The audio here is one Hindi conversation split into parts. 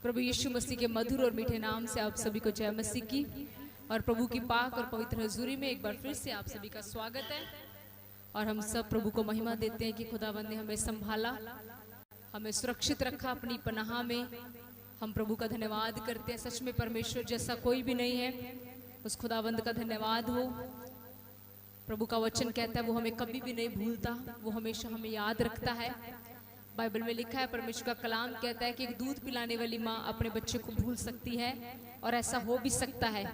प्रभु यीशु मसीह के मधुर और मीठे नाम से आप सभी को जय मसीह की और प्रभु की पाक और पवित्र हजूरी में एक बार फिर से आप सभी का स्वागत है। और हम सब प्रभु को महिमा देते हैं कि खुदावंद ने हमें संभाला, हमें सुरक्षित रखा अपनी पनाह में। हम प्रभु का धन्यवाद करते हैं। सच में परमेश्वर जैसा कोई भी नहीं है। उस खुदावंद का धन्यवाद हो। प्रभु का वचन कहता है वो हमें कभी भी नहीं भूलता, वो हमेशा हमें याद रखता है। बाइबल में लिखा है, परमेश्वर का कलाम कहता है कि एक दूध पिलाने वाली माँ अपने बच्चे को भूल सकती है, और ऐसा हो भी सकता है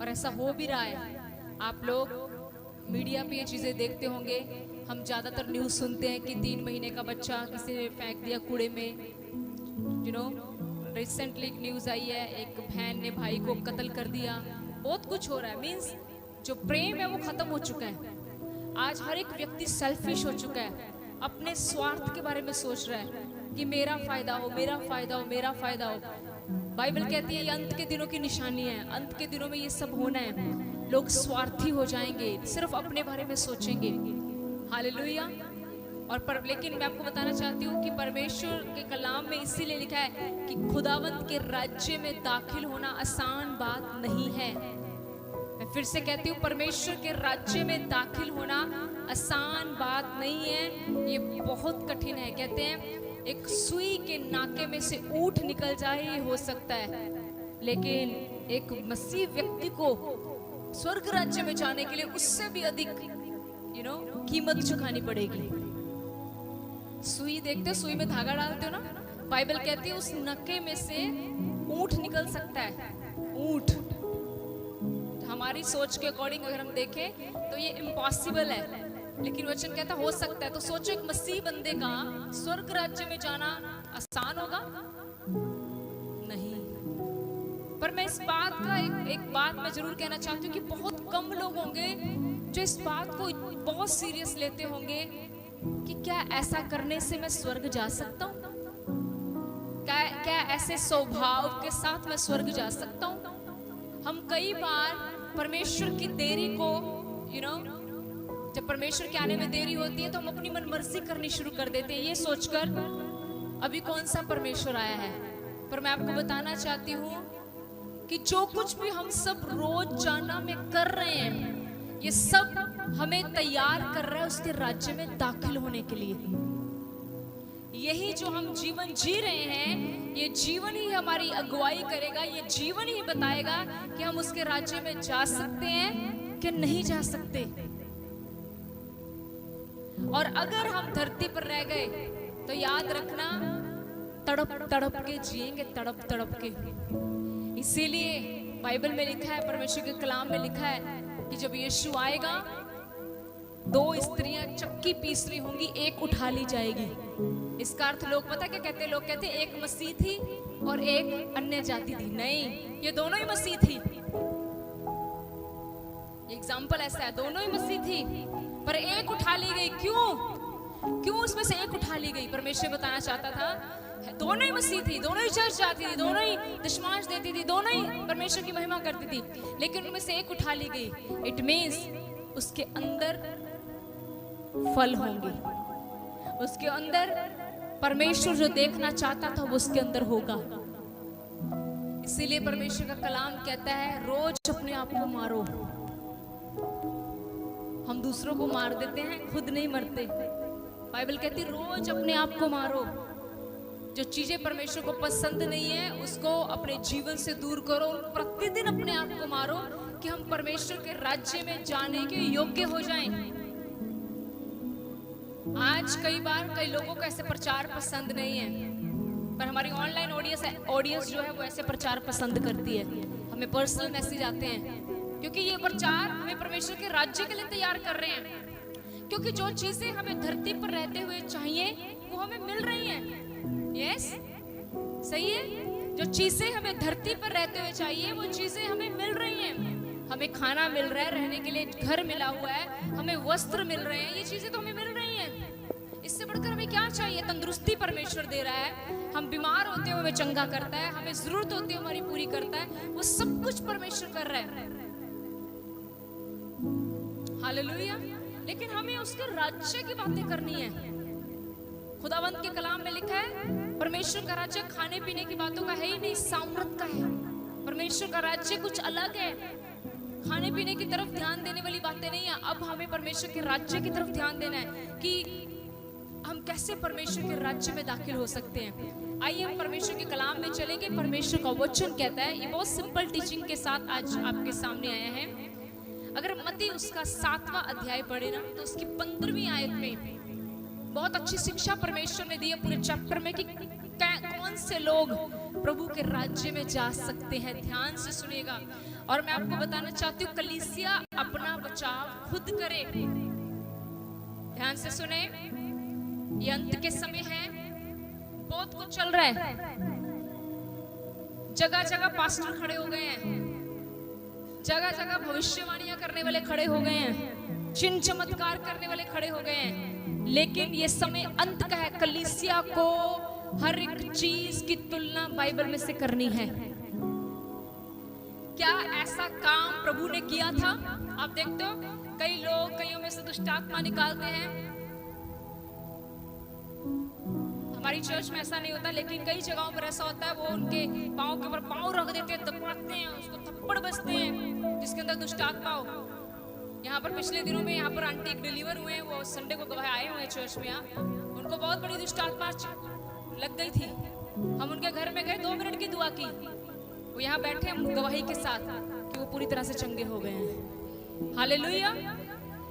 और ऐसा हो भी रहा है। आप लोग मीडिया पे ये चीज़ें देखते होंगे। हम ज़्यादातर न्यूज़ सुनते हैं कि 3 महीने का बच्चा किसी ने फेंक दिया कूड़े में। रिसेंटली एक न्यूज़ आई है, एक बहन ने भाई को कत्ल कर दिया। बहुत कुछ हो रहा है। मीन्स जो प्रेम है वो खत्म हो चुका है। आज हर एक व्यक्ति सेल्फिश हो चुका है, अपने स्वार्थ के बारे में सोच रहा है कि मेरा फायदा हो, मेरा फायदा हो, मेरा फायदा हो। बाइबल कहती है ये अंत के दिनों की निशानी है। अंत के दिनों में ये सब होना है। लोग स्वार्थी हो जाएंगे, सिर्फ अपने बारे में सोचेंगे। हालेलुया। लेकिन मैं आपको बताना चाहती हूँ कि परमेश्वर के कलाम में इसीलिए लिखा है कि खुदावंत के राज्य में दाखिल होना आसान बात नहीं है। मैं फिर से कहती हूँ, परमेश्वर के राज्य में दाखिल होना आसान बात नहीं है, ये बहुत कठिन है। कहते हैं एक सुई के नाके में से ऊंट निकल जाए ये हो सकता है, लेकिन एक मसीह व्यक्ति को स्वर्ग राज्य में जाने के लिए उससे भी अधिक कीमत चुकानी पड़ेगी। सुई देखते, सुई में धागा डालते हो ना, बाइबल कहती है उस नके में से ऊंट निकल सकता है। ऊंट हमारी सोच के अकॉर्डिंग अगर हम देखें तो ये इम्पॉसिबल है, लेकिन वचन कहता हो सकता है। तो सोचो एक मसीह बंदे का स्वर्ग राज्य में जाना आसान होगा? नहीं। पर मैं इस बात का एक बात मैं जरूर कहना चाहती हूँ कि बहुत कम लोग होंगे जो इस बात को बहुत सीरियस लेते होंगे कि क्या ऐसा करने से मैं स्वर्ग जा सकता हूँ? क्या ऐसे स्वभाव के साथ मैं स्वर्ग जा सकता हूँ? हम कई बार परमेश्वर की देरी को जब परमेश्वर के आने में देरी होती है तो हम अपनी मनमर्जी करनी शुरू कर देते हैं, ये सोचकर अभी कौन सा परमेश्वर आया है। पर मैं आपको बताना चाहती हूँ कि जो कुछ भी हम सब रोज जाना में कर रहे हैं, ये सब हमें तैयार कर रहा है उसके राज्य में दाखिल होने के लिए। यही जो हम जीवन जी रहे हैं, ये जीवन ही हमारी अगुवाई करेगा, ये जीवन ही बताएगा कि हम उसके राज्य में जा सकते हैं कि नहीं जा सकते। और अगर हम धरती पर रह गए तो याद रखना, तड़प तड़प के जिएंगे, तड़प तड़प के। इसीलिए बाइबल में लिखा है, परमेश्वर के कलाम में लिखा है कि जब यीशु आएगा 2 स्त्रियां चक्की पीस रही होंगी, एक उठा ली जाएगी। इसका अर्थ लोग पता क्या कहते हैं? लोग कहते हैं एक मसीह थी और एक अन्य जाति थी। नहीं, ये दोनों ही मसीह थी। एग्जाम्पल ऐसा है, दोनों ही मसीह थी, पर एक उठा ली गई। क्यों उसमें से एक उठा ली गई? परमेश्वर बताना चाहता था दोनों ही मसीह थी, दोनों ही चर्च जाती थी, दोनों ही दशमांश देती थी, दोनों ही परमेश्वर की महिमा करती थी, लेकिन उनमें से एक उठा ली गई। इट मीन्स उसके अंदर फल होंगे, उसके अंदर परमेश्वर जो देखना चाहता था वो उसके अंदर होगा। इसीलिए परमेश्वर का कलाम कहता है रोज अपने आप को मारो। हम दूसरों को मार देते हैं, खुद नहीं मरते। बाइबल कहती रोज अपने आप को मारो। जो चीजें परमेश्वर को पसंद नहीं है उसको अपने जीवन से दूर करो। प्रतिदिन अपने आप को मारो कि हम परमेश्वर के राज्य में जाने के योग्य हो जाएं। आज कई बार कई लोगों को ऐसे प्रचार पसंद नहीं है, पर हमारी ऑनलाइन ऑडियंस जो है वो ऐसे प्रचार पसंद करती है। हमें पर्सनल मैसेज आते हैं क्योंकि ये प्रचार हमें परमेश्वर के राज्य के लिए तैयार कर रहे हैं। क्योंकि जो चीजें हमें धरती पर रहते हुए चाहिए वो हमें मिल रही हैं। यस, सही है। जो चीजें हमें धरती पर रहते हुए चाहिए वो चीजें हमें मिल रही हैं। हमें खाना मिल रहा है, रहने के लिए घर मिला हुआ है, हमें वस्त्र मिल रहे हैं, ये चीजें तो हमें मिल रही हैं। इससे बढ़कर हमें क्या चाहिए? तंदुरुस्ती परमेश्वर दे रहा है। हम बीमार होते हुए हमें चंगा करता है, हमें जरूरत होती है हमारी पूरी करता है। वो सब कुछ परमेश्वर कर रहा है। हालेलुया। लेकिन हमें उसके राज्य की बातें करनी है। खुदावंत के कलाम में लिखा है परमेश्वर का राज्य खाने पीने की बातों का है ही नहीं, सामर्थ का है। परमेश्वर का राज्य कुछ अलग है, खाने पीने की तरफ ध्यान देने वाली बातें नहीं है। अब हमें परमेश्वर के राज्य की तरफ ध्यान देना है कि हम कैसे परमेश्वर के राज्य में दाखिल हो सकते हैं। आइए हम परमेश्वर के कलाम में चलेंगे। परमेश्वर का वचन कहता है, ये बहुत सिंपल टीचिंग के साथ आज आपके सामने आया है। अगर मत्ती उसका 7वां अध्याय पढ़े ना तो उसकी 15वीं आयत में बहुत अच्छी शिक्षा परमेश्वर ने दी है पूरे चैप्टर में कि कौन से लोग प्रभु के राज्य में जा सकते हैं। ध्यान से सुनिएगा। और मैं आपको बताना चाहती हूँ कलीसिया अपना बचाव खुद करे। ध्यान से सुने, ये अंत के समय है, बहुत कुछ चल रहा है। जगह जगह पास्टर खड़े हो गए हैं, जगह जगह भविष्यवाणियां करने वाले खड़े हो गए हैं, चिन्ह चमत्कार करने वाले खड़े हो गए हैं। लेकिन ये समय अंत का है। कलीसिया को हर एक चीज की तुलना बाइबल में से करनी है। क्या ऐसा काम प्रभु ने किया था? आप देखते हो कई लोग कईयों में से दुष्ट आत्मा निकालते हैं। हमारी चर्च में ऐसा नहीं होता, लेकिन कई जगहों पर ऐसा होता है। वो उनके पांव के ऊपर पांव रख देते हैं, दबाते हैं, उसको थप्पड़ बजते हैं जिसके अंदर दुष्ट आत्मा हो। यहाँ पर पिछले दिनों में यहाँ पर आंटी एक डिलीवर हुए हैं, वो संडे को गवाह आए हुए हैं चर्च में। यहाँ उनको बहुत बड़ी दुष्ट आत्मा लग गई थी। हम उनके घर में गए, 2 मिनट की दुआ की, वो यहाँ बैठे हैं गवाही के साथ कि वो पूरी तरह से चंगे हो गए हैं। हालेलुया।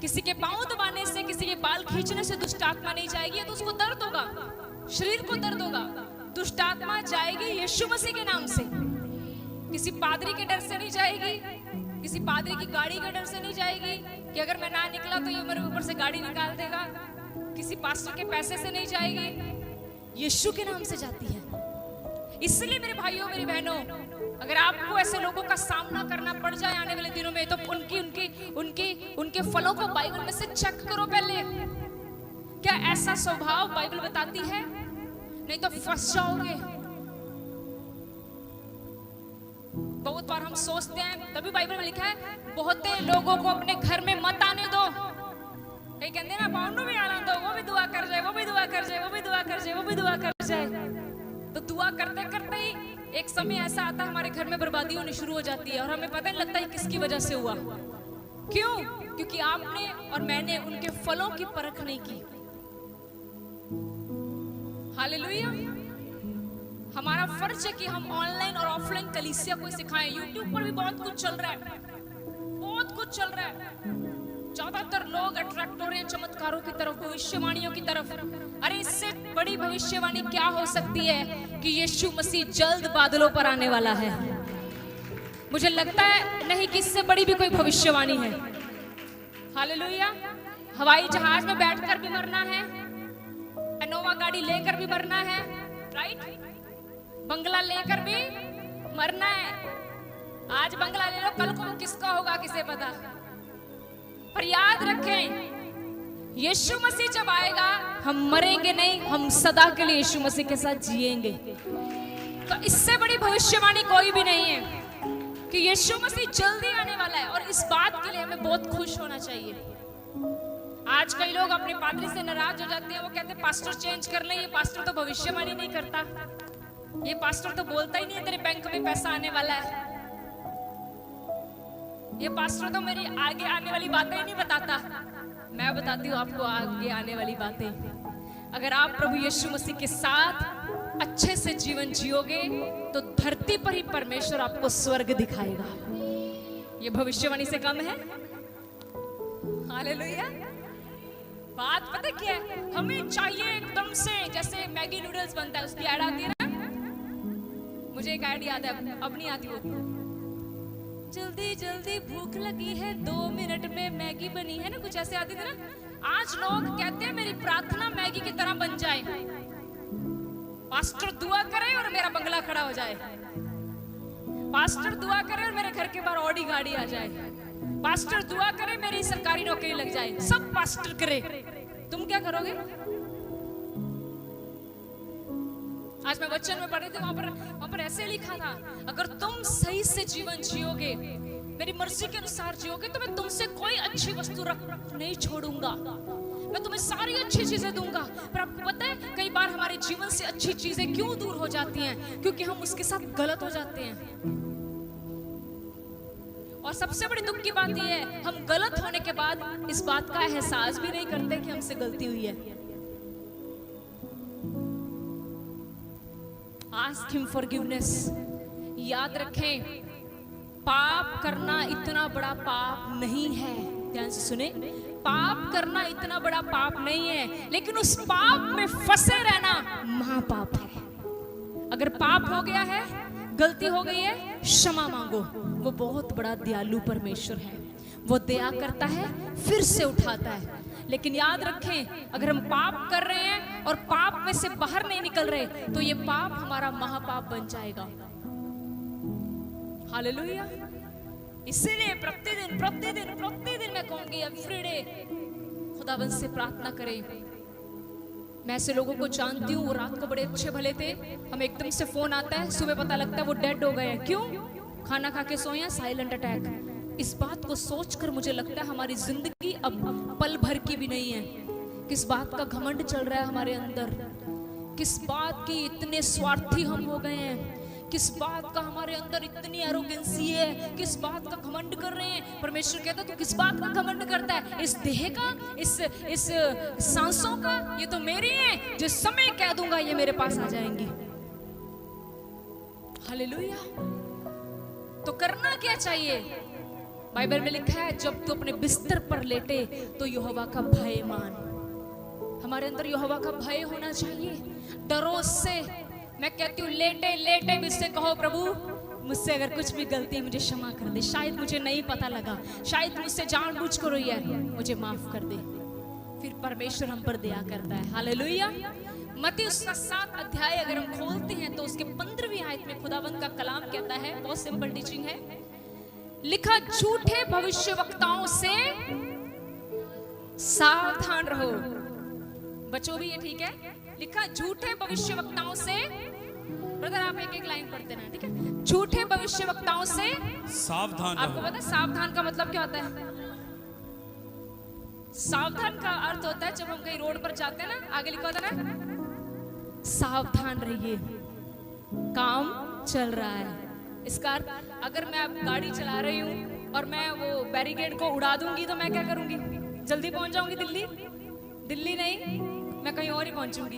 किसी के पांव दबाने से, किसी के बाल खींचने से दुष्ट आत्मा नहीं जाएगी, तो उसको दर्द होगा, शरीर को दर्द होगा। दुष्ट आत्मा जाएगी यीशु मसीह के नाम से। किसी पादरी के डर से नहीं जाएगी, किसी पादरी की गाड़ी के डर से नहीं जाएगी कि अगर मैं ना निकला तो ये मेरे ऊपर से गाड़ी निकाल देगा। किसी पास्टर के पैसे से नहीं जाएगी, यीशु के नाम से जाती है। इसलिए मेरे भाइयों मेरी बहनों, अगर आपको ऐसे लोगों का सामना करना पड़ जाए आने वाले दिनों में, तो उनके फलों को बाइबल में से चेक करो पहले। क्या ऐसा स्वभाव बाइबल बताती है? नहीं तो फंस जाओगे। बहुत बार हम सोचते हैं, तभी बाइबल में लिखा है बहुत लोगों को अपने घर में मत आने दो। कई कहते हैं ना, पाउंडू भी आना दो, वो भी दुआ कर जाए, वो भी दुआ कर जाए, वो भी दुआ कर जाए, वो भी दुआ कर जाए। तो दुआ करते करते ही एक समय ऐसा आता है हमारे घर में बर्बादी होनी शुरू हो जाती है और हमें पता नहीं लगता है किसकी वजह से हुआ। क्यों? क्योंकि आपने और मैंने उनके फलों की परख नहीं की। हालेलुया। हमारा फर्ज है कि हम ऑनलाइन और ऑफलाइन कलीसिया को सिखाएं। यूट्यूब पर भी बहुत कुछ चल रहा है, बहुत कुछ चल रहा है। ज्यादातर लोग अट्रैक्ट हो रहे हैं चमत्कारों की तरफ, भविष्यवाणियों की तरफ। अरे इससे बड़ी भविष्यवाणी क्या हो सकती है कि यीशु मसीह जल्द बादलों पर आने वाला है। मुझे लगता है नहीं कि इससे बड़ी भी कोई भविष्यवाणी है। हालेलुया। हवाई जहाज में बैठकर भी मरना है, इनोवा गाड़ी लेकर भी मरना है, राइट? बंगला लेकर भी मरना है। आज बंगला ले लो, कल को किसका होगा किसे पता। पर याद रखें, यीशु मसीह जब आएगा हम मरेंगे नहीं, हम सदा के लिए यीशु मसीह के साथ जिएंगे। तो इससे बड़ी भविष्यवाणी कोई भी नहीं है कि यीशु मसीह जल्दी आने वाला है। और इस बात के लिए हमें बहुत खुश होना चाहिए। आज कई लोग अपने पादरी से नाराज हो जाते हैं। वो कहते हैं पास्टर चेंज कर ले, ये पास्टर तो भविष्यवाणी नहीं करता, ये पास्टर तो बोलता ही नहीं है तेरे बैंक में पैसा आने वाला है, ये पास्टर तो मेरी आगे आने वाली बातें ही नहीं बताता। मैं बताती हूँ आपको आगे आने वाली बातें। अगर आप प्रभु यीशु मसीह के साथ अच्छे से जीवन जियोगे तो धरती पर ही परमेश्वर आपको स्वर्ग दिखाएगा। ये भविष्यवाणी से कम है? हालेलुया। बात पता क्या है, हमें चाहिए एकदम से, जैसे मैगी नूडल्स बनता है उसकी ऐड आती है ना, मुझे एक ऐड याद है, अब नहीं आती वो। जल्दी जल्दी भूख लगी है, 2 मिनट में मैगी बनी है ना, कुछ ऐसे आती थी ना। आज लोग कहते हैं मेरी प्रार्थना मैगी की तरह बन जाए, पास्टर दुआ करे और मेरा बंगला खड़ा हो जाए, पास्टर दुआ करे और मेरे घर के बाहर ऑडी गाड़ी आ जाए, पास्टर दुआ करे मेरी सरकारी नौकरी लग जाए। सब पास्टर करे, तुम क्या करोगे? आज मैं वचन में पढ़ी थी, वहां पर ऐसे लिखा था, अगर तुम सही से जीवन जियोगे, मेरी मर्जी के अनुसार जियोगे, तो मैं तुमसे कोई अच्छी वस्तु रख नहीं छोड़ूंगा। मैं तुम्हें सारी अच्छी चीजें दूंगा। पर आपको पता है कई बार हमारे जीवन से अच्छी चीजें क्यों दूर हो जाती हैं? क्योंकि हम उसके साथ गलत हो जाते हैं। और सबसे बड़ी दुख की बात यह है, हम गलत होने के बाद इस बात का एहसास भी नहीं करते कि हमसे गलती हुई है। Ask him forgiveness. याद रखें, पाप करना इतना बड़ा पाप नहीं है। ध्यान से सुने, पाप करना इतना बड़ा पाप नहीं है, लेकिन उस पाप में फंसे रहना महापाप है। अगर पाप हो गया है, गलती हो गई है, क्षमा मांगो। वो बहुत बड़ा दयालु परमेश्वर है। वो दया करता है, फिर से उठाता है। लेकिन याद रखें, अगर हम पाप कर रहे हैं और पाप में से बाहर नहीं निकल रहे, तो ये पाप हमारा महापाप बन जाएगा। हालेलुया। इसीलिए प्रतिदिन मैं कहूंगी, एवरीडे खुदावंद से प्रार्थना करें। मैं ऐसे लोगों को जानती हूँ, वो रात को बड़े अच्छे भले थे, हमें एकदम से फोन आता है, सुबह पता लगता है वो डेड हो गए हैं। क्यों? खाना खा के सोए, साइलेंट अटैक। इस बात को सोचकर मुझे लगता है हमारी जिंदगी अब पल भर की भी नहीं है। किस बात का घमंड चल रहा है हमारे अंदर, किस बात की इतने स्वार्थी हम हो गए हैं, किस बात का हमारे अंदर इतनी एरोगेंसी है, किस बात का घमंड कर रहे हैं। परमेश्वर कहता है, तू किस बात का घमंड करता है? इस देह का, इस सांसों का? ये तो मेरी है, जिस समय कह दूंगा ये मेरे पास आ जाएंगी। हालेलुया। तो करना क्या चाहिए? बाइबल में लिखा है, जब तू अपने बिस्तर पर लेटे तो यहोवा का भय मान। हमारे अंदर यहोवा का भय होना चाहिए। डरो से। मैं कहती हूँ, लेटे लेटे मुझसे कहो, प्रभु मुझसे अगर कुछ भी गलती है मुझे क्षमा कर दे। शायद मुझे नहीं पता लगा, शायद मुझसे जानबूझकर हुई है, मुझे माफ कर दे। फिर परमेश्वर हम पर दया करता है। हालेलुया। मत्ती उसका 7 अध्याय अगर हम खोलते हैं तो उसके 15वीं आयत में खुदावंद का कलाम कहता है, बहुत सिंपल टीचिंग है, लिखा, झूठे भविष्यवक्ताओं से सावधान रहो। बच्चों भी ये ठीक है, लिखा झूठे भविष्यवक्ताओं से। ब्रदर आप एक एक लाइन पढ़ते ना, ठीक है? झूठे भविष्यवक्ताओं से सावधान। आपको पता है सावधान का मतलब क्या होता है? सावधान का अर्थ होता है, जब हम कहीं रोड पर जाते हैं ना, आगे लिखा होता है ना, सावधान रहिए, काम चल रहा है। इसका अर्थ, अगर मैं अब गाड़ी चला रही हूँ और मैं वो बैरिकेड को उड़ा दूंगी तो मैं क्या करूंगी? जल्दी पहुंच जाऊंगी दिल्ली? दिल्ली नहीं, मैं कहीं और ही पहुंचूंगी।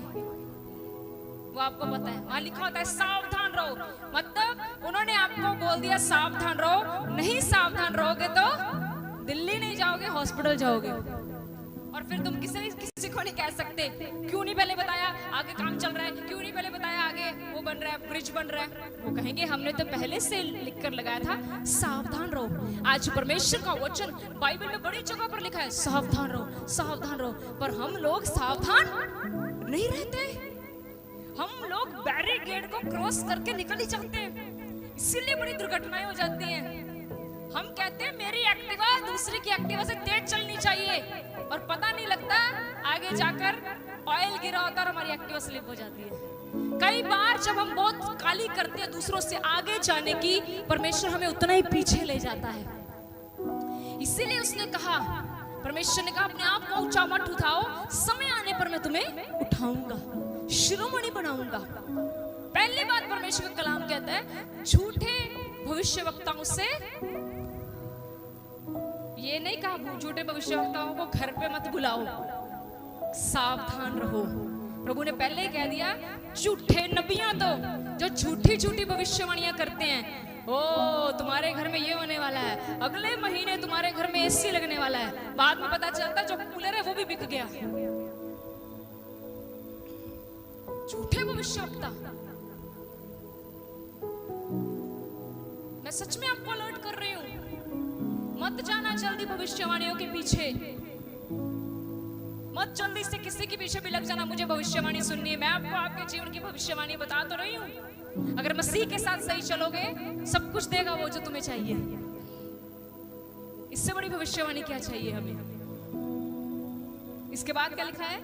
वो आपको पता है, वहां लिखा होता है सावधान रहो। मतलब उन्होंने आपको बोल दिया सावधान रहो। नहीं सावधान रहोगे तो दिल्ली नहीं जाओगे, हॉस्पिटल जाओगे। और फिर तुम किसी को नहीं कह सकते, क्यों नहीं पहले बताया, आगे काम चल रहा है, क्यों नहीं पहले बताया, आगे वो बन रहा है, ब्रिज बन रहा है। वो कहेंगे हमने तो पहले से लिख कर लगाया था, सावधान रहो। आज परमेश्वर का वचन बाइबल में बड़ी जगह पर लिखा है, सावधान रहो, सावधान रहो। पर हम लोग सावधान नहीं रहते। हम लोग बैरिकेड को क्रॉस करके निकल ही जाते हैं, इसीलिए बड़ी दुर्घटनाएं हो जाती हैं। हम कहते हैं मेरी एक्टिवा दूसरे की एक्टिवा से तेज चलनी चाहिए, और पता नहीं लगता आगे जाकर ऑयल गिरा होता और हमारी एक्टिवा स्लिप हो जाती है। कई बार जब हम बहुत काली करते हैं दूसरों से आगे जाने की, परमेश्वर हमें उतना ही पीछे ले जाता है। इसीलिए उसने कहा, परमेश्वर ने कहा, अपने आप को ऊंचा मत उठाओ, समय आने पर मैं तुम्हें उठाऊंगा, शिरोमणि बनाऊंगा। पहली बात परमेश्वर का कलाम कहता है, झूठे भविष्यवक्ताओं से, ये नहीं कहा झूठे भविष्यवक्ताओं को घर पे मत बुलाओ, सावधान रहो। प्रभु ने पहले ही कह दिया, झूठे नबियां तो जो झूठी झूठी भविष्यवाणियां करते हैं, ओ तुम्हारे घर में ये होने वाला है, अगले महीने तुम्हारे घर में एसी लगने वाला है। बाद में पता चलता जो कूलर है वो भी बिक गया। झूठे भविष्यवक्ता। मैं सच में आपको अलर्ट कर रही हूं, मत जाना जल्दी भविष्यवाणियों के पीछे, मत जल्दी से किसी के पीछे भी लग जाना, मुझे भविष्यवाणी सुननी है। मैं आपको आपके जीवन की भविष्यवाणी बता तो रही हूं। अगर मसीह के साथ सही चलोगे, सब कुछ देगा वो जो तुम्हें चाहिए। इससे बड़ी भविष्यवाणी क्या चाहिए हमें? इसके बाद क्या लिखा है?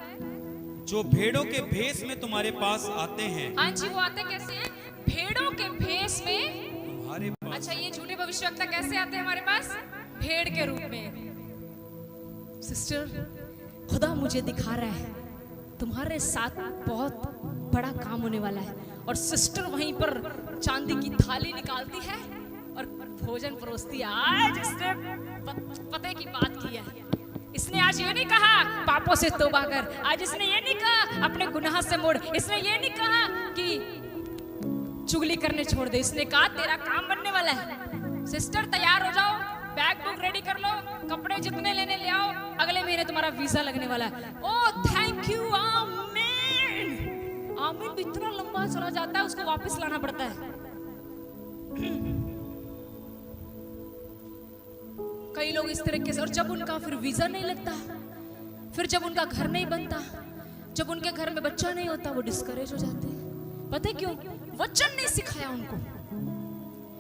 जो भेड़ों के भेष में तुम्हारे पास आते हैं। हाँ जी, वो आते कैसे हैं? भेड़ों के भेष में तुम्हारे पास। अच्छा, ये झूठे भविष्यवक्ता कैसे आते हैं हमारे पास? भेड़ के रूप में। सिस्टर, खुदा मुझे दिखा रहा है तुम्हारे साथ बहुत बड़ा काम होने वाला है। और सिस्टर वहीं पर चांदी की थाली निकालती है और भोजन परोसती है। आज इसने पते की बात की है। इसने आज ये नहीं कहा पापों से तौबा कर, आज इसने ये नहीं कहा अपने गुनाह से मुड़, इसने ये नहीं कहा कि चुगली करने छोड़ दे, इसने कहा तेरा काम बनने वाला है। सिस्टर तैयार हो जाओ, बैग बुक रेडी कर लो, कपड़े जितने लेने ले आओ, अगले महीने तुम्हारा वीजा लगने वाला है। ओह थैंक यू, आमीन। आमीन भी इतना लंबा चला जाता है, उसको वापस लाना पड़ता है। कई लोग इस तरीके से, और जब उनका फिर वीजा नहीं लगता, फिर जब उनका घर नहीं बनता, जब उनके घर में बच्चा नहीं होता, वो डिस्करेज हो जाते हैं। पता है क्यों? वचन नहीं सिखाया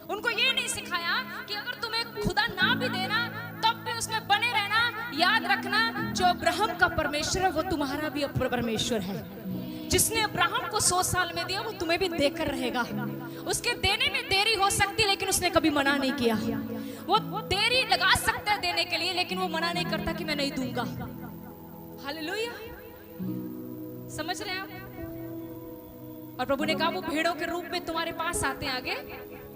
उनको ये नहीं सिखाया कि अगर तुम्हें खुदा ना भी देना तब भी उसमें बने रहना। याद रखना, जो अब्राहम का परमेश्वर है वो तुम्हारा भी परमेश्वर है। जिसने अब्राहम को 100 साल में दिया वो तुम्हें भी देकर रहेगा। उसके देने में देरी हो सकती, लेकिन उसने कभी मना नहीं किया। वो देरी लगा सकता है देने के लिए, लेकिन वो मना नहीं करता कि मैं नहीं दूंगा। हालेलुया, समझ रहे हैं आप? और प्रभु ने कहा वो भेड़ों के रूप में तुम्हारे पास आते हैं आगे,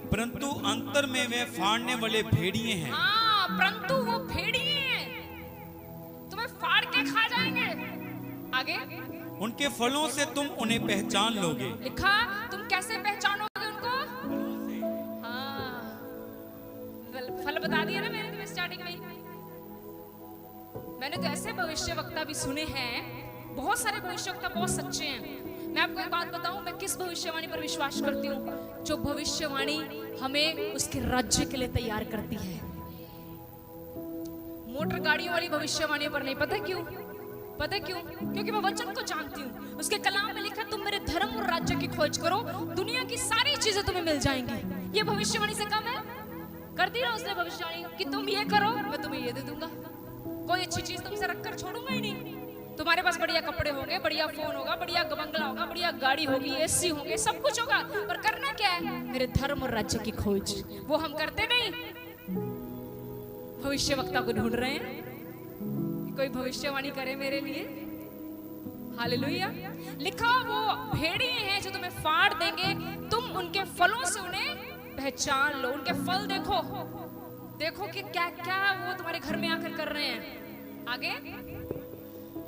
परंतु अंतर में वे फाड़ने वाले भेड़िए हैं। हाँ, परंतु वो भेड़िए हैं, तुम्हें फाड़ के खा जाएंगे। आगे, उनके फलों से तुम उन्हें पहचान लोगे। लिखा, तुम कैसे पहचानोगे उनको? हाँ, फल बता दिया ना मैंने तुम्हें स्टार्टिंग में। मैंने तो ऐसे भविष्यवक्ता भी सुने हैं, बहुत सारे भविष्यवक्ता बहुत सच्चे हैं। मैं आपको एक बात बताऊं, मैं किस भविष्यवाणी पर विश्वास करती हूँ? जो भविष्यवाणी हमें उसके राज्य के लिए तैयार करती है। मोटर गाड़ियों वाली भविष्यवाणी पर नहीं। पता क्यों? पता क्यों? क्योंकि मैं वचन को जानती हूँ। उसके कलाम में लिखा, तुम मेरे धर्म और राज्य की खोज करो, दुनिया की सारी चीजें तुम्हें मिल जाएंगी। ये भविष्यवाणी से कम है? कर दी ना उसने भविष्यवाणी कि तुम ये करो मैं तुम्हें ये दे दूंगा। कोई अच्छी चीज तुमसे रखकर छोड़ूंगा ही नहीं। तुम्हारे पास बढ़िया कपड़े होंगे, बढ़िया फोन होगा, बढ़िया बंगला होगा, बढ़िया गाड़ी होगी, एसी होंगे, सब कुछ होगा, पर करना क्या है? मेरे धर्म और राज्य की खोज। वो हम करते नहीं। भविष्यवक्ता को ढूंढ रहे हैं, कोई भविष्यवाणी करे मेरे लिए। हालेलुया। लिखा, वो भेड़िए हैं जो तुम्हें फाड़ देंगे, तुम उनके फलों से उन्हें पहचान लो। उनके फल देखो, देखो कि क्या क्या वो तुम्हारे घर में आकर कर रहे हैं। आगे,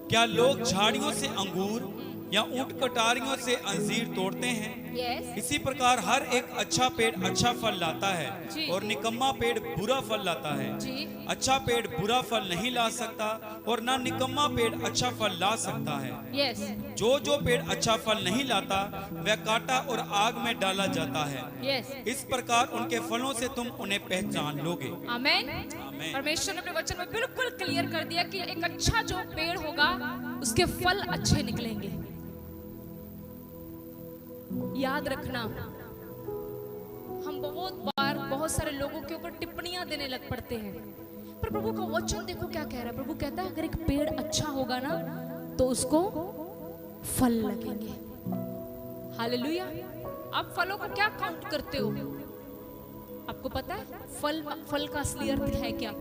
क्या लोग झाड़ियों से अंगूर या ऊंट कटारियों से अंजीर तोड़ते हैं? yes. इसी प्रकार हर एक अच्छा पेड़ अच्छा फल लाता है जी। और निकम्मा पेड़ बुरा फल लाता है। जी। अच्छा पेड़ बुरा फल नहीं ला सकता और ना निकम्मा पेड़ अच्छा फल ला सकता है। yes. जो पेड़ अच्छा फल नहीं लाता वह काटा और आग में डाला जाता है। yes. इस प्रकार उनके फलों से तुम उन्हें पहचान लोगे। आमेन। आमेन। परमेश्वर ने अपने वचन में बिल्कुल क्लियर कर दिया कि एक अच्छा जो पेड़ होगा उसके फल अच्छे निकलेंगे। याद रखना, हम बहुत बार बहुत सारे लोगों के ऊपर टिप्पणियां देने लग पड़ते हैं, पर प्रभु का वचन देखो क्या कह रहा है। प्रभु कहता है अगर एक पेड़ अच्छा होगा ना तो उसको फल लगेंगे। हालेलुया। आप फलों को क्या काउंट करते हो? आपको पता है फल का असली अर्थ है क्या?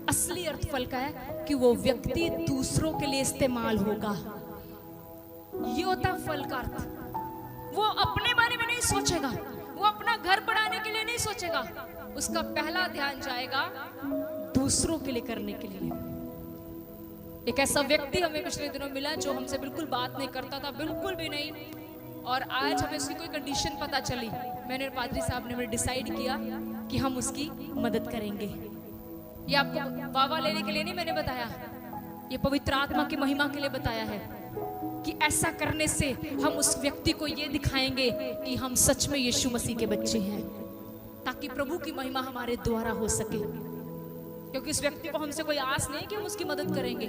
असली अर्थ फल का है कि वो व्यक्ति दूसरों के लिए इस्तेमाल होगा। ये होता है फल का अर्थ। वो अपने बारे में नहीं सोचेगा, वो अपना घर बढ़ाने के लिए नहीं सोचेगा, उसका पहला ध्यान जाएगा दूसरों के लिए करने के लिए। एक ऐसा व्यक्ति हमें पिछले दिनों मिला जो हमसे बिल्कुल बात नहीं करता था, बिल्कुल भी नहीं, और आज हमें उसकी कोई कंडीशन पता चली। मैंने और पादरी साहब ने डिसाइड किया कि हम उसकी मदद करेंगे। ये आपको वावा लेने के लिए नहीं मैंने बताया, ये पवित्र आत्मा की महिमा के लिए बताया है कि ऐसा करने से हम उस व्यक्ति को ये दिखाएंगे कि हम सच में यीशु मसीह के बच्चे हैं, ताकि प्रभु की महिमा हमारे द्वारा हो सके। क्योंकि उस व्यक्ति को हमसे कोई आस नहीं कि हम उसकी मदद करेंगे,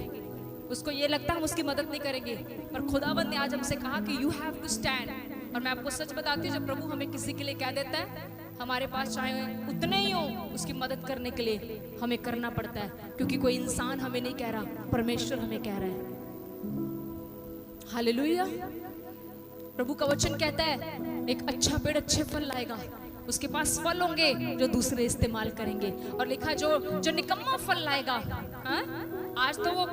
उसको ये लगता है हम उसकी मदद नहीं करेंगे, पर खुदावंद ने आज हमसे कहा कि यू हैव टू स्टैंड। और मैं आपको सच बताती हूँ, जब प्रभु हमें किसी के लिए कह देता है, हमारे पास चाहे उतने ही हो, उसकी मदद करने के लिए हमें करना पड़ता है, क्योंकि कोई इंसान हमें नहीं कह रहा, परमेश्वर हमें कह रहा है। हालेलुया। प्रभु का वचन कहता है एक अच्छा पेड़ अच्छे फल लाएगा, उसके पास फल होंगे जो दूसरे इस्तेमाल करेंगे। और लिखा जो निकम्मा फल लाएगा, हाँ? आज तो वो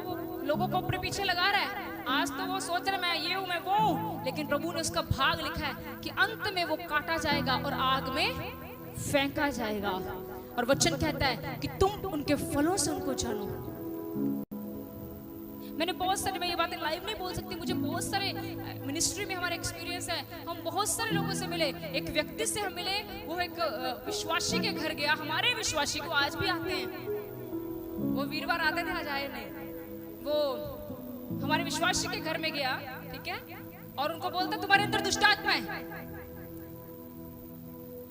लोगों को अपने पीछे लगा रहा है। आज तो वो सोच रहा है मैं ये हूं, मैं वो हूं, लेकिन प्रभु ने उसका भाग लिखा है कि अंत में वो काटा जाएगा और आग में फेंका जाएगा। और वचन कहता है कि तुम उनके फलों से उनको जानो। मैंने बहुत सारे, मैं ये बातें लाइव नहीं बोल सकती, मुझे बहुत सारे मिनिस्ट्री में हमारा एक्सपीरियंस है। हम बहुत सारे लोगों से मिले, एक व्यक्ति से हम मिले, वो एक विश्वासी के घर गया। हमारे विश्वासी को आज भी आते हैं, वो वीरवार आते थे, आज आए नहीं। वो हमारे विश्वासी के घर में गया, ठीक है, और उनको बोलता तुम्हारे अंदर दुष्ट आत्मा है।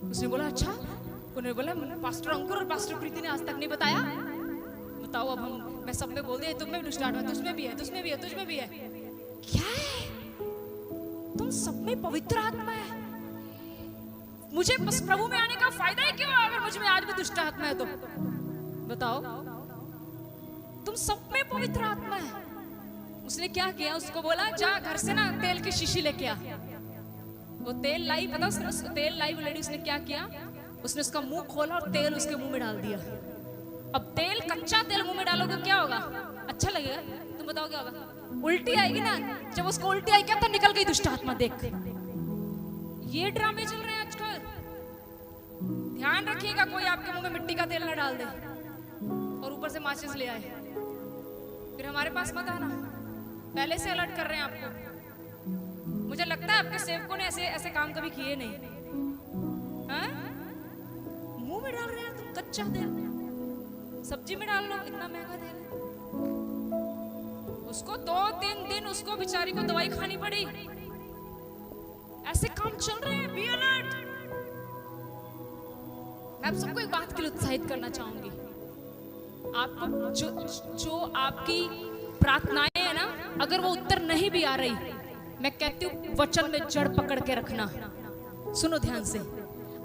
उसने बोला अच्छा। उन्होंने बोला पास्टर अंकुर और पास्टर प्रीति ने आज तक नहीं बताया, बताओ अब मैं सब में बोल दिया तुम में दुष्ट आत्मा, तुझमें भी है, तुझमें भी है, तुझमें भी है। क्या है? तुम सब में पवित्र आत्मा है। मुझे बस प्रभु में आने का फायदा ही क्यों अगर मुझ में आज भी दुष्ट आत्मा है तो? बताओ, तुम सब में पवित्र आत्मा है। उसने क्या किया? उसको बोला जा घर से ना तेल की शीशी लेके आ। वो तेल लाई, पता उसने तेल लाई, वो लेडी, उसने क्या किया? उसने उसका मुंह खोला और तेल उसके मुंह में डाल दिया। अब तेल, कच्चा तेल मुंह में डालोगे क्या होगा? अच्छा लगेगा? तुम बताओ क्या होगा? उल्टी आएगी ना। जब उसको उल्टी आई क्या था? निकल गई दुष्ट आत्मा। देख, ये ड्रामे चल रहे हैं आजकल। ध्यान रखिएगा कोई आपके मुंह में मिट्टी का तेल ना डाल दे और ऊपर से माचिस ले आए, फिर हमारे पास मत आना। पहले से अलर्ट कर रहे हैं आपको। मुझे लगता है आपके सेवकों ने ऐसे ऐसे काम कभी किए नहीं। हाँ? मुंह में डाल रहे हैं तुम कच्चा तेल, सब्जी में डाल लो, इतना महंगा तेल। उसको 2-3 दिन उसको बेचारी को दवाई खानी पड़ी। ऐसे काम चल रहे हैं। Be alert. मैं आप सबको एक बात के लिए उत्साहित करना चाहूंगी। आपको जो आपकी प्रार्थनाएं है ना, अगर वो उत्तर नहीं भी आ रही, मैं कहती हूँ वचन में जड़ पकड़ के रखना। सुनो ध्यान से,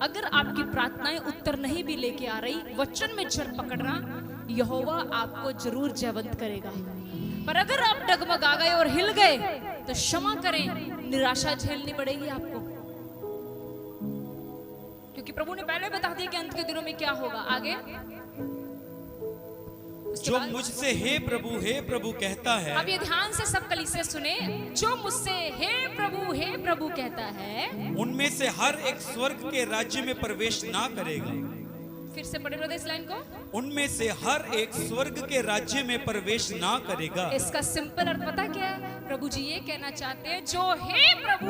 अगर आपकी प्रार्थनाएं उत्तर नहीं भी लेके आ रही, वचन में जड़ पकड़ना, यहोवा आपको जरूर जयवंत करेगा। पर अगर आप डगमगा गए और हिल गए तो क्षमा करें, निराशा झेलनी पड़ेगी आपको, क्योंकि प्रभु ने पहले बता दिया कि अंत के दिनों में क्या होगा। आगे जो मुझसे हे प्रभु कहता है। अब ये ध्यान से सब कलीसिया सुने। जो मुझसे हे प्रभु कहता है, उनमें से हर एक स्वर्ग के राज्य में प्रवेश ना करेगा। फिर से पढ़े ब्रदर इस लाइन को। उनमें से हर एक स्वर्ग के राज्य में प्रवेश ना करेगा। इसका सिंपल अर्थ पता क्या है? प्रभु जी ये कहना चाहते हैं, जो हे प्रभु,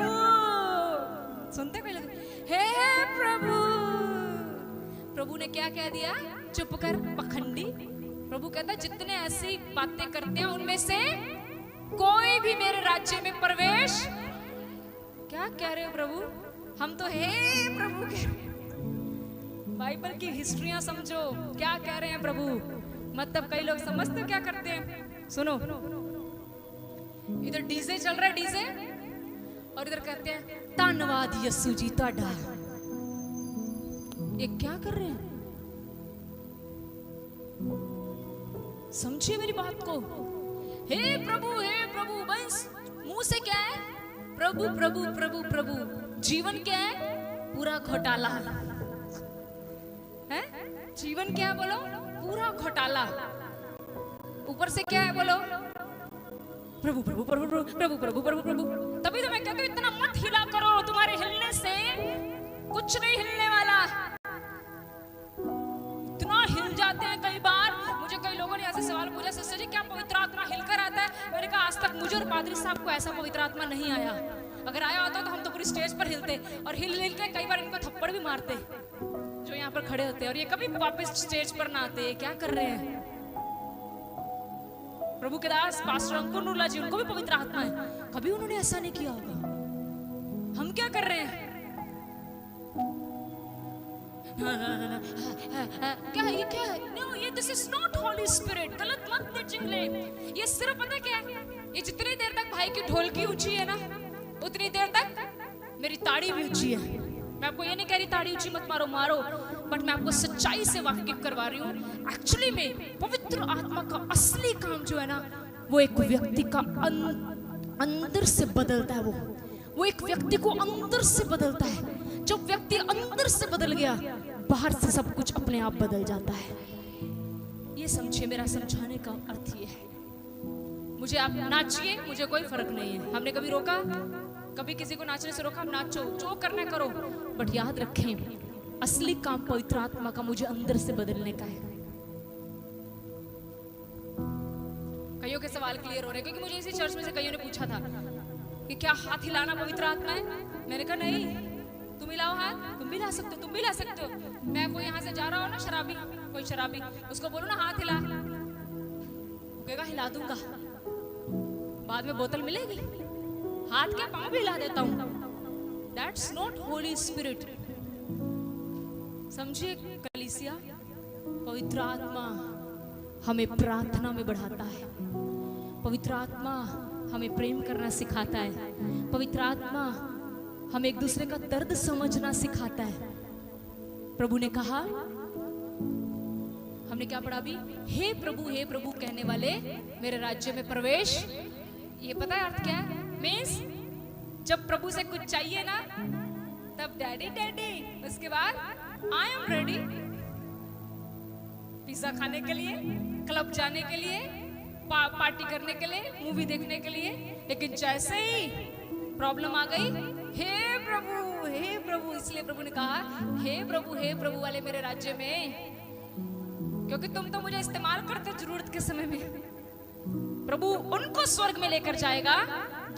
सुनते कोई लोग, हे प्रभु ने क्या कह दिया? चुप कर पखंडी। प्रभु कहता है जितने ऐसी बातें करते हैं उनमें से कोई भी मेरे राज्य में प्रवेश। क्या कह रहे हो प्रभु? हम तो हे प्रभु के, बाइबल की हिस्ट्रियां समझो क्या कह रहे हैं प्रभु। मतलब कई लोग समझते क्या करते हैं। सुनो, इधर डीजे चल रहा है, डीजे, और इधर कहते हैं धन्यवाद यीशु जी ਤੁਹਾਡਾ। ये क्या कर रहे हैं? समझिए मेरी बात को। हे प्रभु बस मुंह से क्या है? प्रभु प्रभु प्रभु प्रभु। जीवन क्या है? पूरा घोटाला है। जीवन क्या है बोलो? पूरा घोटाला। ऊपर से क्या है बोलो? प्रभु प्रभु प्रभु प्रभु प्रभु प्रभु प्रभु प्रभु। तभी तो मैं कहती हूँ इतना मत हिला करो, तुम्हारे हिलने से कुछ नहीं हिलने वाला। इतना हिल जाते हैं कई बार। मुझे कई लोगों ने ऐसे सवाल पूछा, सिस्टर जी क्या पवित्र आत्मा हिलकर आता है? मैंने कहा आज तक मुझे और पादरी साहब को ऐसा पवित्र आत्मा नहीं आया। अगर आया होता तो हम तो पूरी स्टेज पर हिलते, और हिल के कई बार इनको थप्पड़ भी मारते जो यहाँ पर खड़े होते, और ये कभी वापस स्टेज पर ना आते। क्या कर रहे हैं? प्रभु के दास पास्टर अंकुर नूला जी, उनको भी पवित्र आत्मा है, कभी उन्होंने ऐसा नहीं किया होगा। हम क्या कर रहे हैं? क्या है? ये क्या है? नो, ये this is not Holi spirit. गलत मत चिंगले। ये सिर्फ पता क्या है? ये जितनी देर तक भाई की ढोलकी ऊंची है ना, उतनी देर तक मेरी ताड़ी भी ऊंची है। मैं आपको ये नहीं कह रही ताड़ी ऊंची मत मारो, मारो, बट मैं आपको सच्चाई से वाकिफ करवा रही हूँ। एक्चुअली में पवित्र आत्मा का असली काम जो है ना, वो एक व्यक्ति का अंदर से बदलता है। वो एक व्यक्ति को अंदर से बदलता है। जब व्यक्ति अंदर से बदल गया, बाहर से सब कुछ अपने आप बदल जाता है। ये समझिए, मेरा समझाने का अर्थ ये है। मुझे आप नाचिए, मुझे कोई फर्क नहीं है। हमने कभी रोका? कभी किसी को नाचने से रोका? आप नाचो, जो करना करो, बट याद रखें असली काम पवित्र आत्मा का मुझे अंदर से बदलने का है। कईयों के सवाल क्लियर हो रहे हैं, क्योंकि मुझे इसी चर्च में से कईयों ने पूछा था कि क्या हाथ हिलाना पवित्र आत्मा है? मैंने कहा नहीं, तुम हिलाओ हाथ, तुम भी ला सकते हो, तुम भी ला सकते हो। मैं कोई यहाँ से जा रहा हो ना शराबी, कोई शराबी, उसको बोलो ना हाथ हिला, कहेगा हिला दूंगा, बाद में बोतल मिलेगी। हाथ क्या, पाँव भी हिला देता हूँ। That's not Holy Spirit। समझिए कलीसिया, पवित्र आत्मा हमें प्रार्थना में बढ़ाता है, पवित्र आत्मा हमें प्रेम करना सिखाता है, पवित्र आत्मा हमें एक दूसरे का दर्द समझना सिखाता है। प्रभु ने कहा, हमने क्या पढ़ा अभी, हे प्रभु कहने वाले मेरे राज्य में प्रवेश। ये पता है अर्थ क्या है? मीन्स जब प्रभु से कुछ चाहिए ना, तब डैडी डैडी, उसके बाद आई एम रेडी। पिज्जा खाने के लिए, क्लब जाने के लिए, पार्टी करने के लिए, मूवी देखने के लिए, लेकिन जैसे ही प्रॉब्लम आ गई, हे प्रभु, इसलिए प्रभु ने कहा हे प्रभु वाले मेरे राज्य में, क्योंकि तुम तो मुझे इस्तेमाल करते हो जरूरत के समय में। प्रभु उनको स्वर्ग में लेकर जाएगा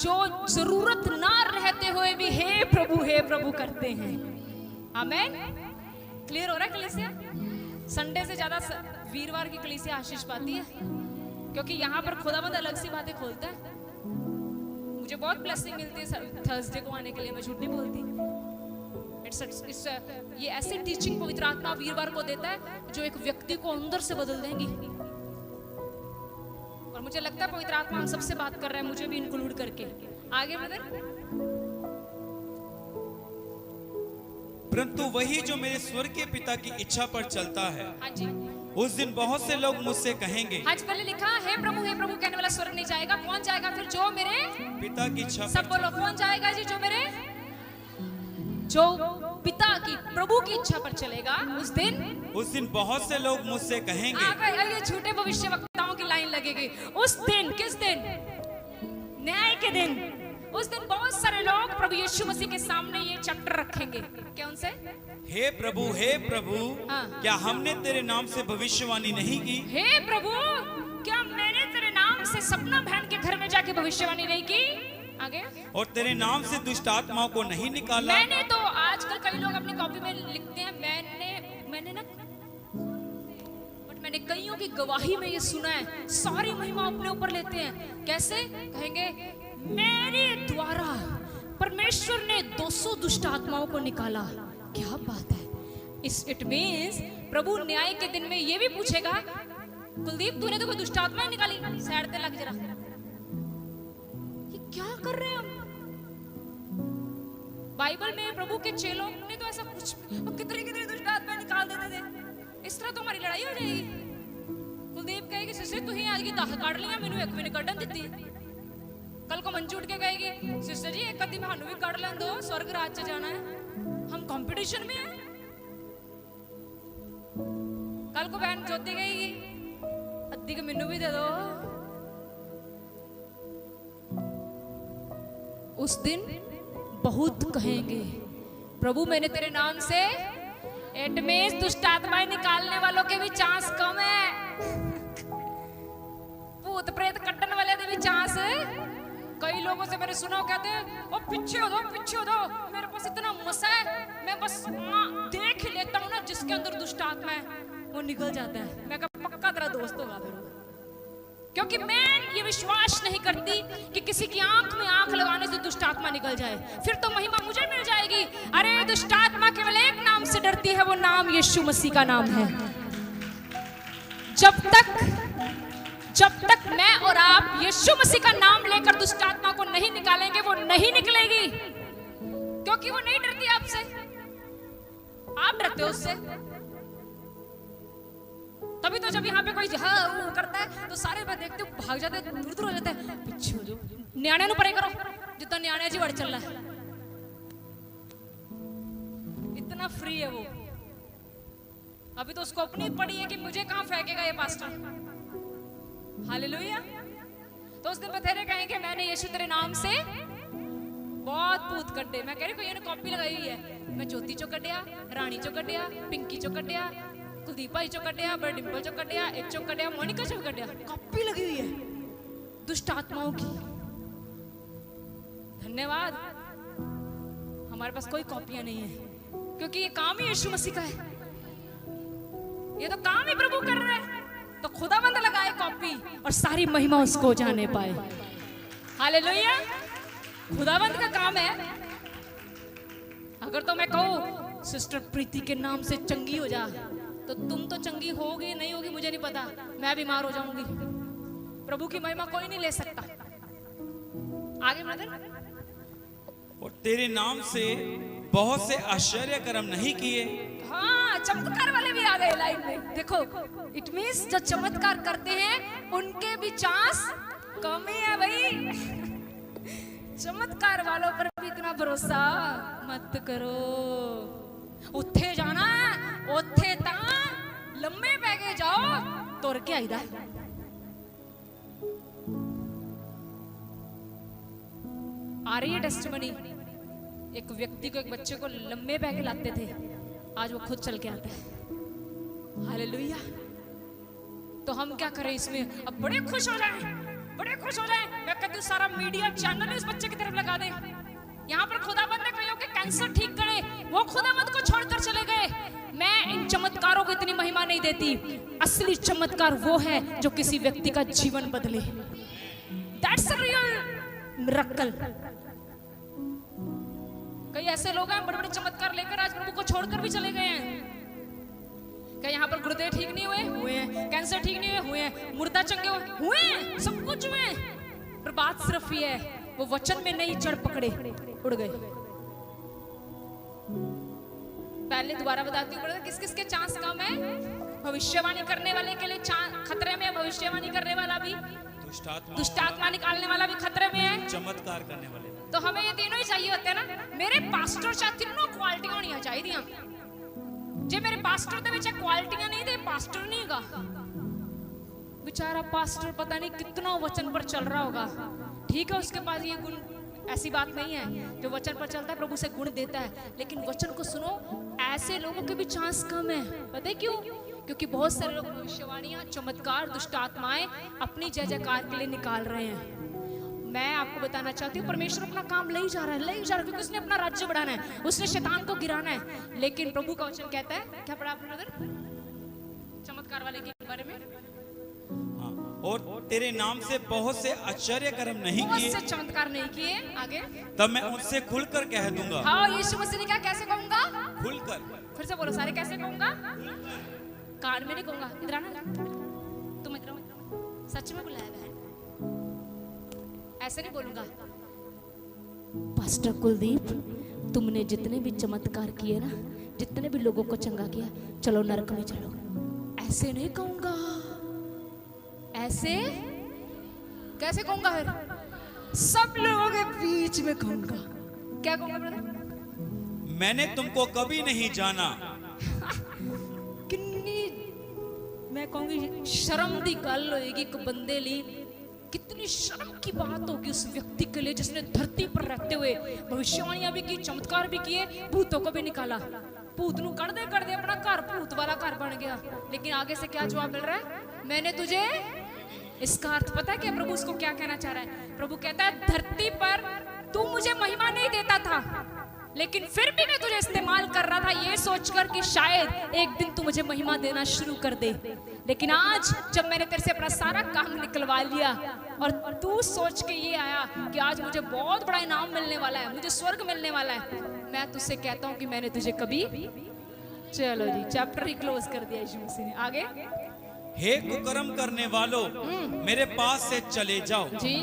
जो जरूरत ना रहते हुए भी हे प्रभु करते हैं। आमेन। क्लियर हो रहा है कलीसिया? संडे से ज्यादा वीरवार की कलीसिया आशीष पाती है, क्योंकि यहाँ पर खुदावंद अलग सी बातें खोलता है। मुझे बहुत ब्लेसिंग मिलती है थर्सडे को आने के लिए, मैं झूठ नहीं बोलती। ये ऐसी टीचिंग पवित्र आत्मा वीरवार को देता है जो एक व्यक्ति को अंदर से बदल देंगी। और मुझे लगता है पवित्र आत्मा हम सबसे बात कर रहा है, मुझे भी इंक्लूड करके। आगे ब्रदर। परंतु वही जो मेरे स्वर्गीय पिता की इच्छा पर चलता है, हाँ जी, उस दिन बहुत से लोग मुझसे कहेंगे। आज पहले लिखा हे प्रभु कहने वाला स्वर्ग नहीं जाएगा। कौन जाएगा फिर? जो मेरे पिता की इच्छा। सब बोलो, कौन जाएगा जी? जो पिता की, प्रभु की इच्छा पर चलेगा। उस दिन बहुत से लोग मुझसे कहेंगे। ये झूठे भविष्यवक्ताओं की लाइन लगेगी। उस दिन, किस दिन? न्याय के दिन। उस दिन बहुत सारे लोग प्रभु यीशु मसीह के सामने ये चैप्टर रखेंगे। क्या उनसे? हे प्रभु हाँ। क्या हमने तेरे नाम से भविष्यवाणी नहीं की? हे प्रभु, क्या मैंने तेरे नाम से सपना बहन के घर में जाके भविष्यवाणी नहीं की? आगे। और तेरे नाम से दुष्ट आत्माओं को नहीं निकाला? मैंने तो, आजकल कई लोग अपनी कॉपी में लिखते हैं मैंने ना, बट मैंने कईयों की गवाही में ये सुना है, सारी महिमा अपने ऊपर लेते हैं। कैसे? कहेंगे मेरे द्वारा परमेश्वर ने 200 दुष्ट आत्माओं को निकाला। क्या बात है। इट मीन्स प्रभु न्याय के दिन में ये भी पूछेगा, कुलदीप तूने तो कोई दुष्ट आत्मा निकाली? साइड पे लग जरा, ये क्या कर रहे हैं हम? बाइबल में प्रभु के चेलों ने तो ऐसा कुछ, कितने दुष्ट आत्मा निकाल देते थे। इस तरह तो हमारी लड़ाई हो जाएगी। कुलदीप कहेगी सिस्टर तू ही आज की 10 काट लिया, मैंने एक भी नहीं कटन दी। कल को मंजू उठ के कहेगी सिस्टर जी एक कदी महानु भी काट लें दो, स्वर्ग राज से जाना है, हम कंपटीशन में हैं। कल को बहन ज्योति कहेगी अद्धी के मेनू भी दे दो। उस दिन बहुत कहेंगे प्रभु मैंने तेरे नाम से, इट मींस दुष्ट आत्माएं निकालने वालों के भी चांस कम है, भूत प्रेत कट्टन वाले के भी चांस है। कई लोगों से मैंने सुना कहते हैं ओ पीछे हो दो, मेरे पास इतना मसा है, मैं बस देख ही लेता हूँ ना जिसके अंदर दुष्ट आत्मा है वो निकल जाता है। मैं कहा पक्का तेरा दोस्त होगा फिर, क्योंकि मैं ये विश्वास नहीं करती कि किसी की आंख में आंख लगाने से दुष्ट आत्मा निकल जाए, फिर तो महिमा मुझे मिल जाएगी। अरे दुष्ट आत्मा केवल एक नाम से डरती है, वो नाम यीशु मसीह का नाम है। जब तक मैं और आप यीशु मसीह का नाम लेकर दुष्ट आत्मा को नहीं निकालेंगे वो नहीं निकलेगी, क्योंकि वो नहीं डरती आपसे, आप डरते हो उससे। तभी तो जब यहाँ पे कोई हाँ करता है तो सारे मैं देखते हूँ भाग जाते हैं, दूर हो जाते हैं, पीछे हो जाओ, न्याणे नु परे करो, जितना न्याणे जी बढ़ चल रहा है, इतना फ्री है वो। अभी तो उसको अपनी पड़ी है कि मुझे कहाँ फेंकेगा ये पास्टर। हालेलुया। तो उस दिन बथेरे कहेंगे मैंने यीशु तेरे नाम से बहुत भूत कड्डे। मैं कह रही कोई ने कॉपी लगाई हुई है। मैं ज्योति चो कड्डिया, रानी चो कड्डिया, पिंकी चो कड्डिया, कुलदीप भाई चो कड्डिया, डिंपल चो कड्डिया, एक चो कड्डिया, मोनिका चो कड्डिया। कॉपी लगी हुई है दुष्ट आत्माओं की। धन्यवाद, हमारे पास कोई कॉपियां नहीं है, क्योंकि ये काम ही यीशु मसीह का है। ये तो काम ही प्रभु कर रहे हैं, तो खुदावंद लगाए कॉपी और सारी महिमा उसको जाने पाए। हालेलुया, खुदावंद का काम है। अगर तो मैं कहूँ सिस्टर प्रीति के नाम से चंगी हो जा, तो तुम तो चंगी होगी नहीं होगी मुझे नहीं पता, मैं बीमार हो जाऊंगी। प्रभु की महिमा कोई नहीं ले सकता। आगे ब्रदर। और तेरे नाम से बहुत से आश्चर्य कर्म नहीं किए। हाँ, चमत्कार वाले भी आ गए लाइन में। देखो, इट मींस जो चमत्कार करते हैं उनके भी चांस कम ही है भाई। चमत्कार वालों पर भी इतना भरोसा मत करो। उत्थे जाना, उत्थे ता लम्बे पैगे जाओ तुर के आईदा। आ रही है टेस्टिमनी। एक व्यक्ति को, एक बच्चे को लंबे पैके लाते थे, आज वो खुद चल के आता है। हालेलुया। तो हम क्या करें इसमें? अब बड़े खुश हो जाएं, बड़े खुश हो जाएं। मैं कहती हूँ सारा मीडिया चैनल इस बच्चे की तरफ लगा दे। यहाँ पर खुदाबंद ने कहा कि कैंसर ठीक करे, वो खुदाबंद को छोड़कर चले गए। मैं इन चमत्कारों को इतनी महिमा नहीं देती। असली चमत्कार वो है जो किसी व्यक्ति का जीवन बदले। That's a real miracle। कई ऐसे लोग हैं बड़े बड़े चमत्कार लेकर आज प्रभु को छोड़कर भी चले गए हैं। क्या यहाँ पर गुर्दे ठीक नहीं हुए? हुए हैं। कैंसर ठीक नहीं हुए? हुए हैं। मुर्दा चंगे हुए हैं, सब कुछ हुए हैं। पर बात सिर्फ ये है, वो वचन में नहीं चढ़ पकड़े, उड़ गए। पहले दोबारा बताती हूँ ब्रदर, किस किस के चांस कम है? भविष्यवाणी करने वाले के लिए खतरे में है। भविष्यवाणी करने वाला भी, दुष्ट आत्मा निकालने वाला भी खतरे में है, चमत्कार करने वाले। तो हमें ये तीनों ही चाहिए होते हैं ना। मेरे पास्टर चाह तीनों क्वालिटियां होनी चाहिए। जे मेरे पास्टर दे विच क्वालिटियां नहीं, दे पास्टर नहीं गा। बेचारा पास्टर पता नहीं कितना वचन पर चल रहा होगा, ठीक है, उसके पास ये गुण, ऐसी बात नहीं है। जो वचन पर चलता है प्रभु से गुण देता है, लेकिन वचन को सुनो, ऐसे लोगों के भी चांस कम है। पता है क्यों? क्योंकि बहुत सारे लोग भविष्यवाणियां, चमत्कार, दुष्ट आत्माएं अपनी जय जयकार के लिए निकाल रहे हैं। मैं आपको बताना चाहती हूँ, परमेश्वर अपना काम ले ही जा रहा है, ले ही जा रहा है, क्योंकि उसने अपना राज्य बढ़ाना है, उसने शैतान को गिराना है। लेकिन प्रभु का वचन कहता है, क्या पढ़ा आपने ब्रदर चमत्कार वाले के बारे में? हाँ, और तेरे नाम से बहुत से आश्चर्य कर्म नहीं किए, बहुत से चमत्कार नहीं किए। आगे, तब मैं उनसे खुलकर कह दूंगा। हाँ, यीशु मसीह ने क्या, कैसे कहूंगा? खुलकर। फिर से बोलो सारे, कैसे कहूंगा? कान में नहीं कहूंगा। इधर आना, तुम इधर आओ, सच में बुलाया है, ऐसे नहीं बोलूंगा। पास्टर कुलदीप, तुमने जितने भी चमत्कार किए ना, जितने भी लोगों को चंगा किया, चलो नरक में चलो। ऐसे नहीं कहूंगा। ऐसे कैसे कहूंगा? फिर सब लोगों के बीच में कहूंगा। क्या कहूंगा ब्रदर? मैंने तुमको कभी नहीं जाना। कितनी, मैं कहूंगी शर्म दी गल होएगी एक बंदे ली। कितनी शर्म की बात होगी उस व्यक्ति के लिए जिसने धरती पर रहते हुए भविष्यवाणियां भी की, चमत्कार भी किए, भूतों को भी निकाला। भूत नु कर दे अपना घर भूत वाला घर बन गया। लेकिन आगे से क्या जवाब मिल रहा है? मैंने तुझे, इसका अर्थ पता है क्या प्रभु उसको क्या कहना चाह रहा है? प्रभु कहता है, धरती पर तू मुझे महिमा नहीं देता था, लेकिन फिर भी मैं तुझे इस्तेमाल कर रहा था ये सोचकर कि शायद एक दिन तू मुझे महिमा देना शुरू कर दे। लेकिन आज जब मैंने तेरे से अपना सारा काम निकलवा लिया और तू सोच के ये आया कि आज मुझे बहुत बड़ा इनाम मिलने वाला है, मुझे स्वर्ग मिलने वाला है, मैं तुझसे कहता हूं कि मैंने तुझे कभी, चलो जी चैप्टर ही क्लोज कर दिया यीशु मसीह ने। आगे, हे कुकर्म करने वालों, मेरे पास से चले जाओ। जी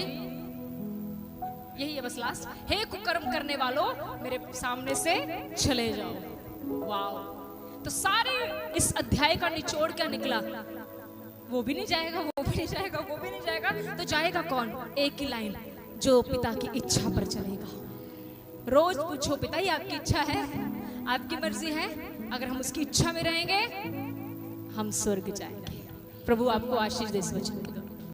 यही है बस लास्ट। हे कुकर्म करने वालों, मेरे सामने से चले जाओ। वाओ, तो सारे इस अध्याय का निचोड़ क्या निकला? वो भी नहीं जाएगा, वो भी नहीं जाएगा, वो भी नहीं जाएगा, तो जाएगा कौन? एक ही लाइन, जो पिता की इच्छा पर चलेगा। रोज पूछो, पिता ये आपकी इच्छा है, आपकी मर्जी है? अगर हम उसकी इच्छा में रहेंगे हम स्वर्ग जाएंगे। प्रभु आपको आशीष दे इस वचन के।